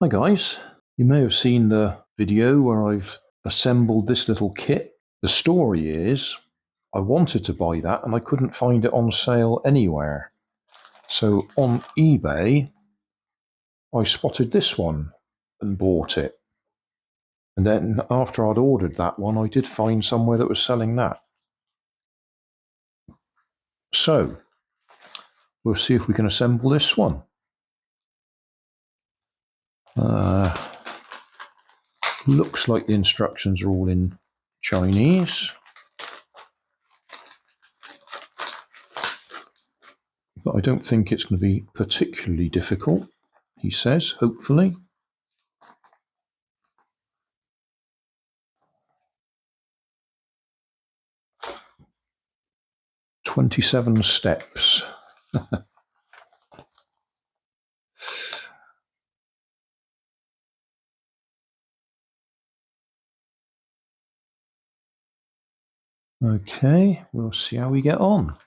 Hi guys, you may have seen the video where I've assembled this little kit. The story is I wanted to buy that and I couldn't find it on sale anywhere. So on eBay, I spotted this one and bought it. And then after I'd ordered that one, I did find somewhere that was selling that. So we'll see if we can assemble this one. Looks like the instructions are all in Chinese. But I don't think it's going to be particularly difficult, he says, hopefully. "27 steps." Okay, we'll see how we get on.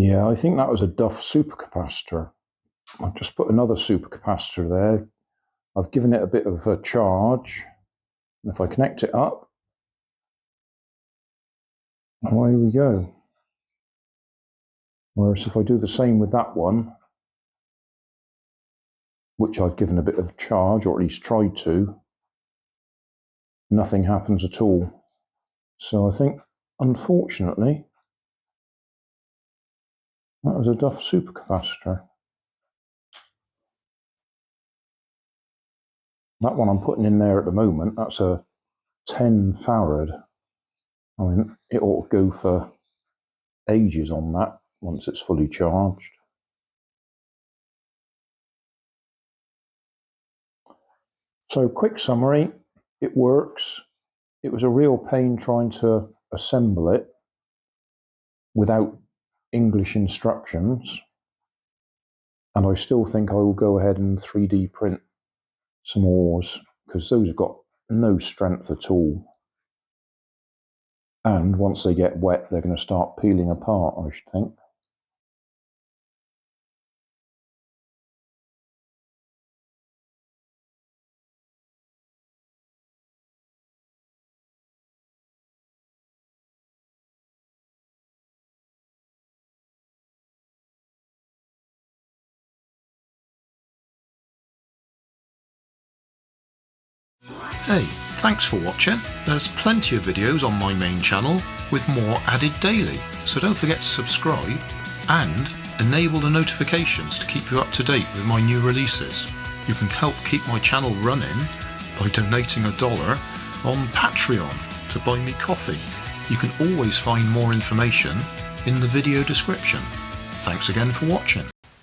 Yeah, I think that was a Duff supercapacitor. I've just put another supercapacitor there. I've given it a bit of a charge. And if I connect it up, away we go. Whereas if I do the same with that one, which I've given a bit of charge, or at least tried to, nothing happens at all. So I think, unfortunately, that was a Duff supercapacitor. That one I'm putting in there at the moment, that's a 10 farad. I mean, it ought to go for ages on that once it's fully charged. So, quick summary, it works. It was a real pain trying to assemble it without English instructions, and I still think I will go ahead and 3D print some oars, because those have got no strength at all, and once they get wet they're going to start peeling apart, I should think. Hey, thanks for watching. There's plenty of videos on my main channel with more added daily, so don't forget to subscribe and enable the notifications to keep you up to date with my new releases. You can help keep my channel running by donating $1 on Patreon to buy me coffee. You can always find more information in the video description. Thanks again for watching.